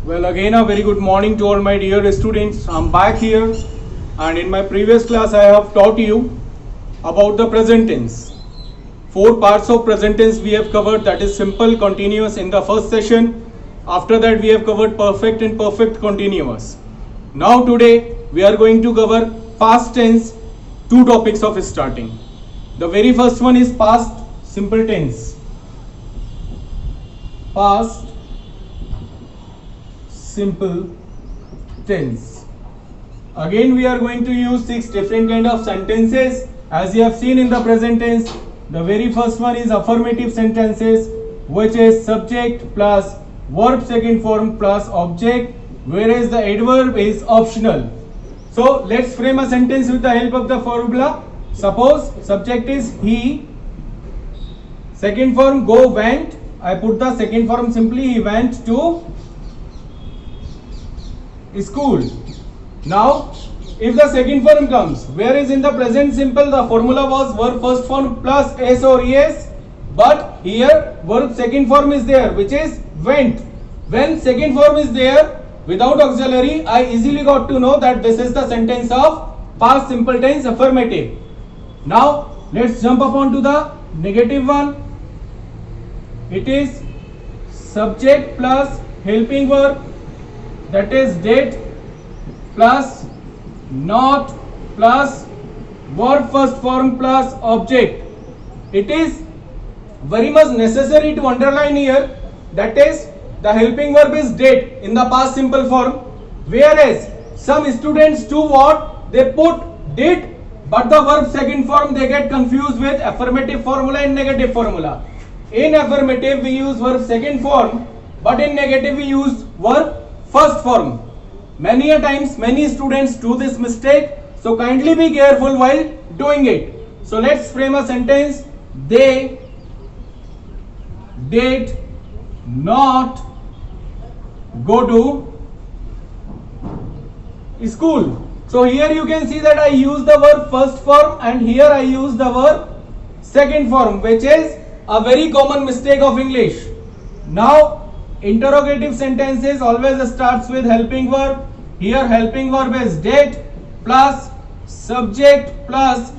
Well, again, a very good morning to all my dear students. I'm back here, and in my previous class, I have taught you about the present tense. Four parts of present tense we have covered, that is simple, continuous in the first session. After that, we have covered perfect and perfect continuous. Now, today, we are going to cover past tense, two topics of starting. The very first one is past simple tense. Past simple tense. Again, we are going to use 6 different kind of sentences as you have seen in the present tense. The very first one is affirmative sentences, which is subject plus verb second form plus object, whereas the adverb is optional. So let's frame a sentence with the help of the formula. Suppose subject is he, second form go went. I put the second form simply, he went to school. Now if the second form comes, whereas in the present simple the formula was verb first form plus s or es, but here verb second form is there, which is went. When second form is there without auxiliary, I easily got to know that this is the sentence of past simple tense affirmative. Now let's jump upon to the negative one. It is subject plus helping verb, that is did plus not plus verb first form plus object. It is very much necessary to underline here, that is the helping verb is did in the past simple form, whereas some students do what, they put did but the verb second form they get confused with affirmative formula and negative formula. In affirmative we use verb second form, but in negative we use verb first form. Many a times many students do this mistake, so kindly be careful while doing it. So let's frame a sentence. They did not go to school. So here you can see that I use the verb first form and here I use the verb second form, which is a very common mistake of English. Now interrogative sentences always starts with helping verb. Here helping verb is did plus subject plus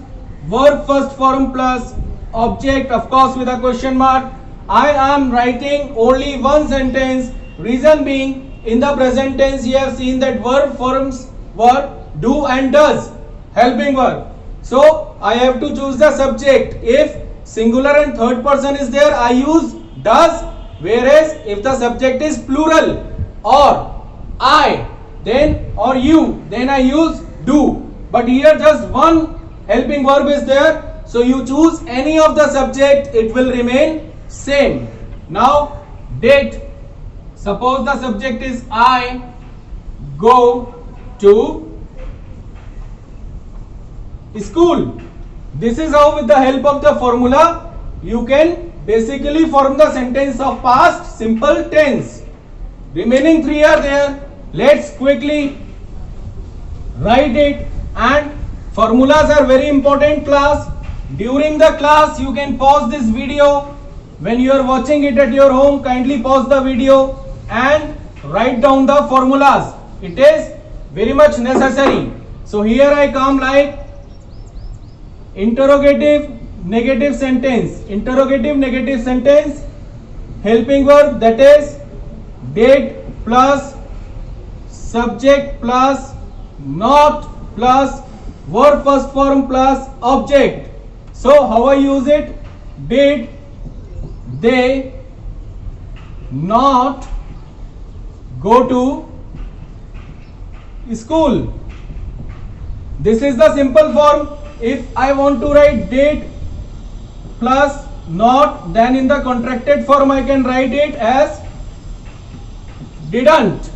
verb first form plus object, of course with a question mark. I am writing only one sentence, reason being in the present tense you have seen that verb forms were do and does, helping verb. So I have to choose the subject. If singular and third person is there, I use does, whereas if the subject is plural or I then or you, then I use do. But here just one helping verb is there, so you choose any of the subject, it will remain same. Now did, suppose the subject is I go to school. This is how with the help of the formula you can basically form the sentence of past simple tense. Remaining 3 are there. Let's quickly write it, and formulas are very important class. During the class you can pause this video. When you are watching it at your home, kindly pause the video and write down the formulas. It is very much necessary. So here I come like interrogative negative sentence, interrogative negative sentence, helping verb, that is did plus subject plus not plus verb first form plus object. So how I use it? Did they not go to school? This is the simple form. If I want to write did plus not, then in the contracted form I can write it as didn't.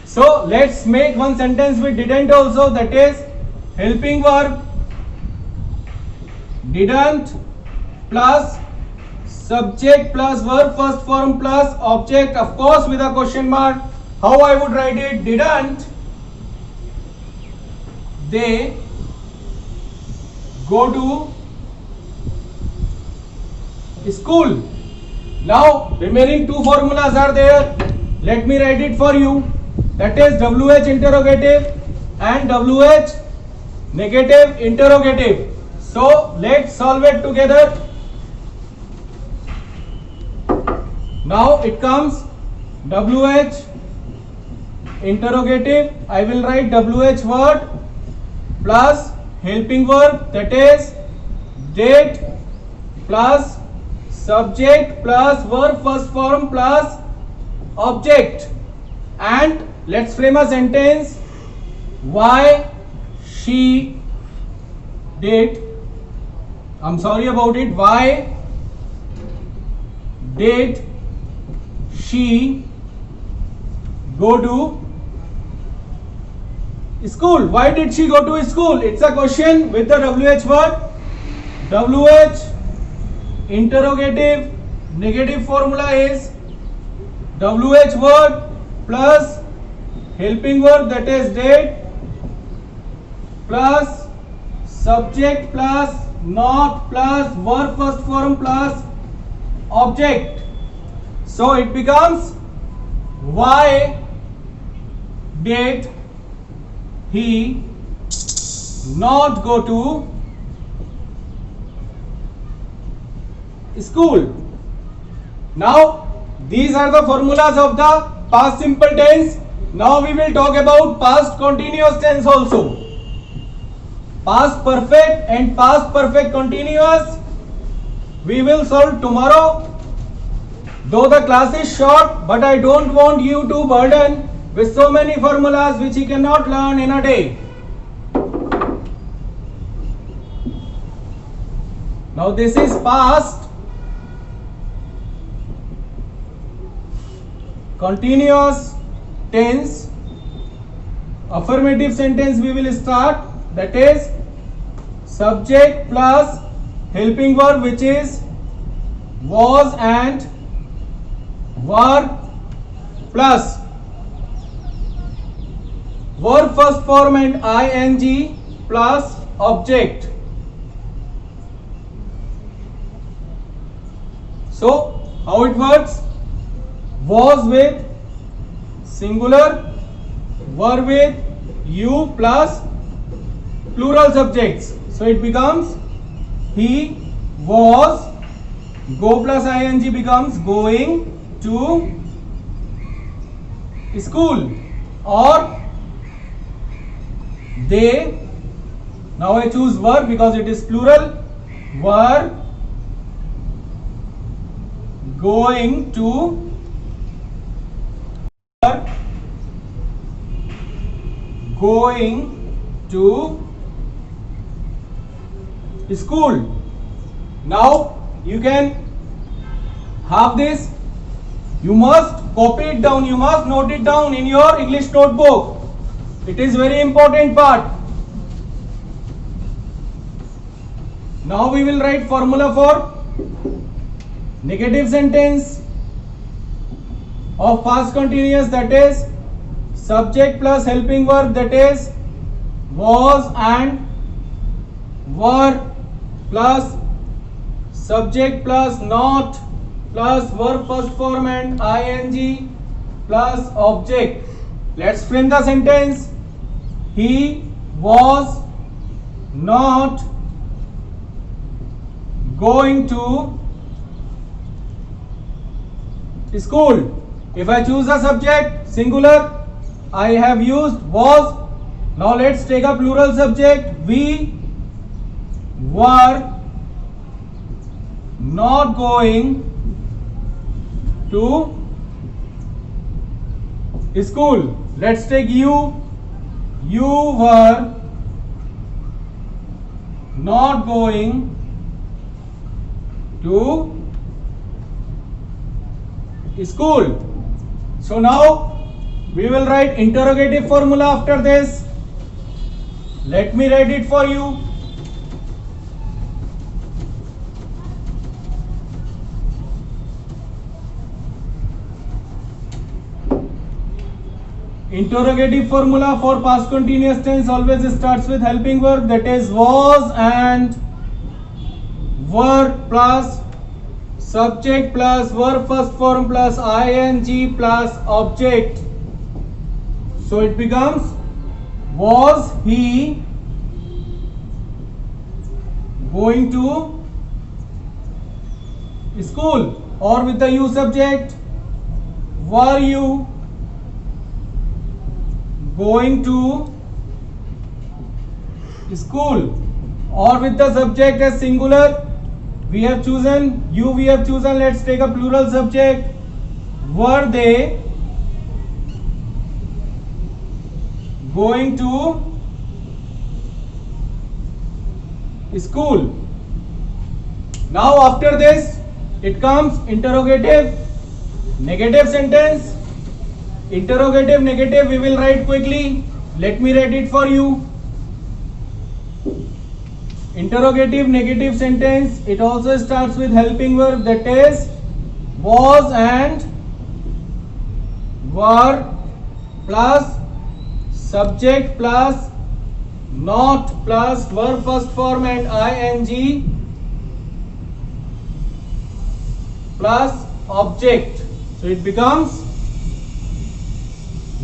So let's make one sentence with didn't also, that is helping verb didn't plus subject plus verb first form plus object, of course with a question mark. How I would write it? Didn't they go to school? Now remaining two formulas are there. let me write it for you. That is WH interrogative and WH negative interrogative. So let's solve it together. Now it comes WH interrogative. I will write WH word plus helping verb, that is date plus subject plus verb first form plus object, and let's frame a sentence. Why she did, I'm sorry about it, why did she go to school? Why did she go to school? It's a question with the WH word. WH interrogative negative formula is WH word plus helping verb, that is date, plus subject plus not plus verb first form plus object. So it becomes, why did he not go to school? Now these are the formulas of the past simple tense. Now we will talk about past continuous tense also. Past perfect and past perfect continuous we will solve tomorrow. Though the class is short, but I don't want you to burden with so many formulas which you cannot learn in a day. Now this is past continuous tense. Affirmative sentence we will start, that is subject plus helping verb, which is was and were, plus verb first form and ing plus object. So how it works? Was with singular, were with you plus plural subjects. So it becomes he was, go plus ing becomes going to school, or they, now I choose were because it is plural, were going to school. Now you can have this. You must copy it down. You must note it down in your English notebook. It is very important part. Now we will write formula for negative sentence of past continuous, that is subject plus helping verb, that is was and were plus subject plus not plus verb first form and ing plus object. Let's frame the sentence. He was not going to school. If I choose a subject singular, I have used was. Now let's take a plural subject. We were not going to school. Let's take you. You were not going to school. So now we will write interrogative formula after this. Let me write it for you. Interrogative formula for past continuous tense always starts with helping verb, that is was and were plus subject plus verb first form plus ing plus object. So it becomes, was he going to school? Or with the you subject, were you going to school? Or with the subject as singular, we have chosen you, we have chosen, let's take a plural subject, were they going to school? Now after this it comes interrogative, negative sentence. Interrogative, negative we will write quickly. Let me write it for you. Interrogative negative sentence, it also starts with helping verb, that is was and were plus subject plus not plus verb first form and ing plus object. So it becomes,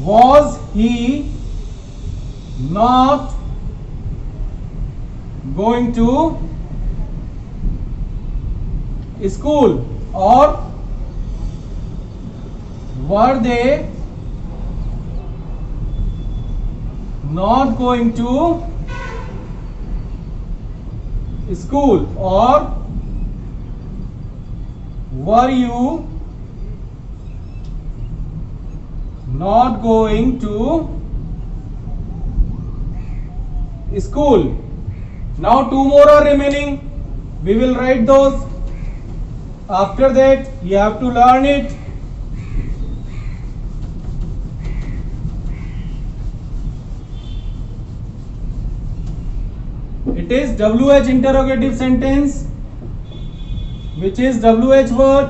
was he not going to school? Or were they not going to school? Or were you not going to school? Now two more are remaining. We will write those. After that you have to learn it. It is WH interrogative sentence, which is WH word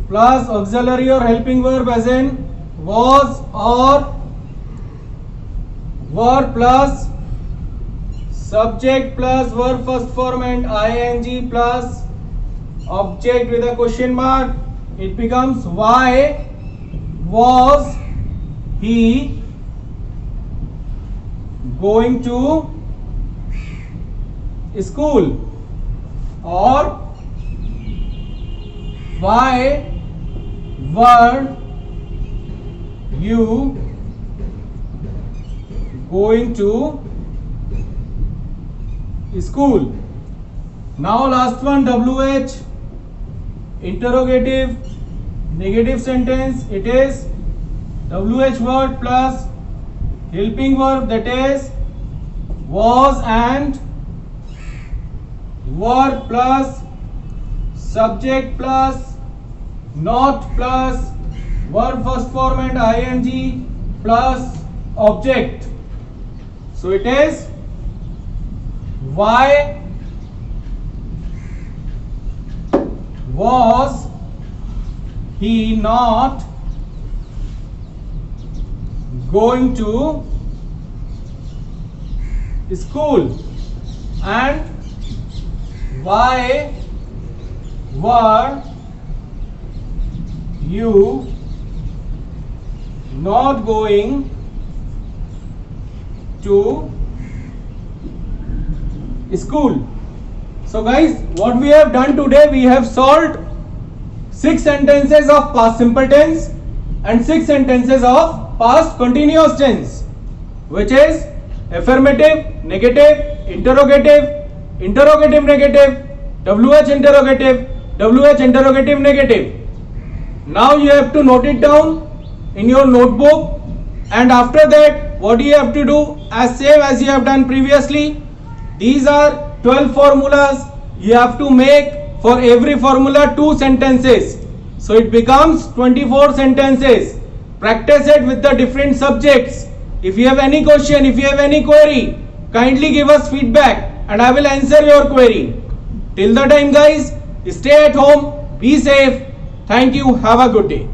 plus auxiliary or helping verb as in was or were plus subject plus verb first form and ing plus object with a question mark. It becomes, why was he going to school? Or why were you going to school? Now last one, WH interrogative negative sentence. It is WH word plus helping verb, that is was and were plus subject plus not plus verb first form and ing plus object. So it is, why was he not going to school? And why were you not going to school? So guys, what we have done today, we have solved 6 sentences of past simple tense and 6 sentences of past continuous tense, which is affirmative, negative, interrogative, interrogative negative, WH interrogative, WH interrogative negative. Now you have to note it down in your notebook, and after that what you have to do, as same as you have done previously, these are 12 formulas. You have to make for every formula 2 sentences, so it becomes 24 sentences. Practice it with the different subjects. If you have any question, if you have any query, kindly give us feedback and I will answer your query. Till the time guys, stay at home, be safe. Thank you, have a good day.